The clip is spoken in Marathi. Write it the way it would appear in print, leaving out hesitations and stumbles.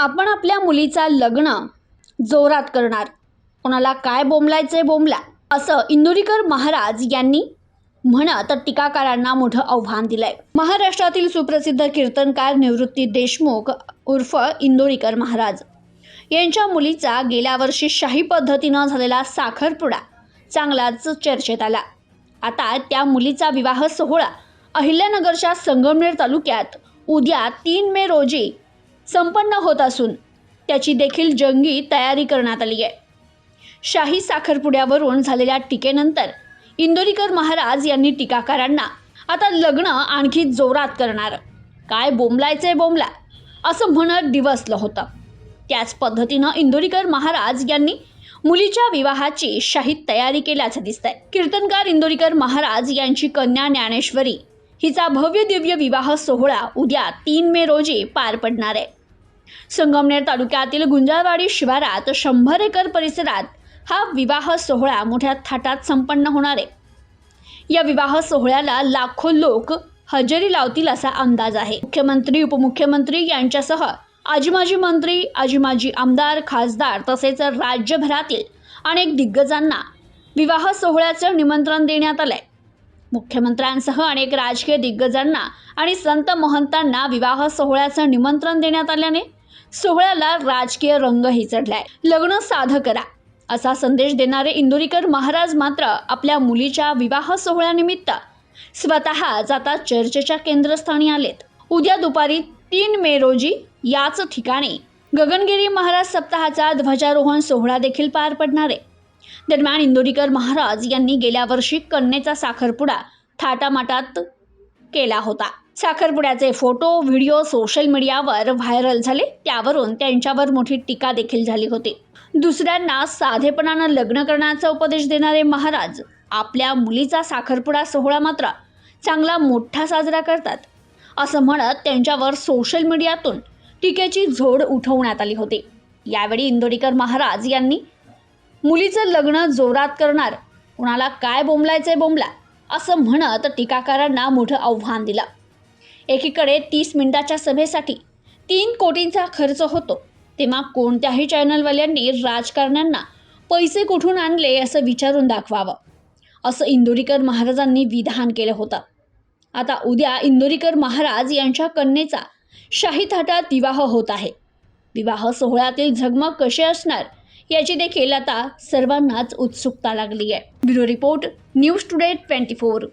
आपण आपल्या मुलीचा लग्न जोरात करणार, कोणाला काय बोंबलायचे बोंबला, असं इंदोरीकर महाराज यांनी म्हणत टीकाकारांना मोठं आव्हान दिलंय. महाराष्ट्रातील सुप्रसिद्ध कीर्तनकार निवृत्ती देशमुख उर्फ इंदोरीकर महाराज यांच्या मुलीचा गेल्या वर्षी शाही पद्धतीनं झालेला साखरपुडा चांगलाच चर्चेत आला. आता त्या मुलीचा विवाह सोहळा अहिल्यानगरच्या संगमनेर तालुक्यात उद्या 3 मे रोजी संपन्न होत असून त्याची देखील जंगी तयारी करण्यात आली आहे. शाही साखरपुड्यावरून झालेल्या टीकेनंतर इंदोरीकर महाराज यांनी टीकाकारांना आता लग्न आणखी जोरात करणार, काय बोंबलायचे बोंबला, असं म्हणत डिवसलं होतं. त्याच पद्धतीनं इंदोरीकर महाराज यांनी मुलीच्या विवाहाची शाही तयारी केल्याचं दिसतंय. कीर्तनकार इंदोरीकर महाराज यांची कन्या ज्ञानेश्वरी हिचा भव्य दिव्य विवाह सोहळा उद्या 3 मे रोजी पार पडणार आहे. संगमनेर तालुक्यातील गुंजाळवाडी शिवारात 100 एकर परिसरात हा विवाह सोहळा मोठ्या थाटात संपन्न होणार आहे. या विवाह सोहळ्याला लाखो लोक हजेरी लावतील असा अंदाज आहे. मुख्यमंत्री, उपमुख्यमंत्री यांच्यासह आजी माजी मंत्री, आजी माजी आमदार, खासदार तसेच राज्यभरातील अनेक दिग्गजांना विवाह सोहळ्याचं निमंत्रण देण्यात आलंय. मुख्यमंत्र्यांसह अनेक राजकीय दिग्गजांना आणि संत महंतांना विवाह सोहळ्याचं निमंत्रण देण्यात आल्याने सोहळ्याला राजकीय रंगही चढलाय. लग्न साधं करा असा संदेश देणारे इंदोरीकर महाराज मात्र आपल्या मुलीच्या विवाह सोहळ्यानिमित्त स्वतःच आता चर्चेच्या केंद्रस्थानी आलेत. उद्या दुपारी 3 मे रोजी याच ठिकाणी गगनगिरी महाराज सप्ताहाचा ध्वजारोहण सोहळा देखील पार पडणार आहे. दरम्यान इंदोरीकर महाराज यांनी गेल्या वर्षी कन्येचा साखरपुडा थाटामाटात केला होता. साखरपुड्याचे फोटो, व्हिडिओ सोशल मीडियावर व्हायरल झाले. त्यावरून त्यांच्यावर मोठी टीका देखील झाली होती. दुसऱ्यांना साधेपणानं लग्न करण्याचा उपदेश देणारे महाराज आपल्या मुलीचा साखरपुडा सोहळा मात्र चांगला मोठा साजरा करतात, असं म्हणत त्यांच्यावर सोशल मीडियातून टीकेची झोड उठवण्यात आली होती. यावेळी इंदोरीकर महाराज यांनी मुलीचं लग्न जोरात करणार, कुणाला काय बोंबलायचे बोंबला, असं म्हणत टीकाकारांना मोठं आव्हान दिलं. एकीकडे 30 मिनिटाच्या सभेसाठी 3 कोटींचा खर्च होतो, तेव्हा कोणत्याही चॅनलवाल्यांनी राजकारण्यांना पैसे कुठून आणले असं विचारून दाखवावं, असं इंदोरीकर महाराजांनी विधान केलं होतं. आता उद्या इंदोरीकर महाराज यांच्या कन्येचा शाही थाटात विवाह होत आहे. विवाह सोहळ्यातील झगमग कशी असणार याची देखील आता सर्वांनाच उत्सुकता लागली आहे. Bureau report, news today 24.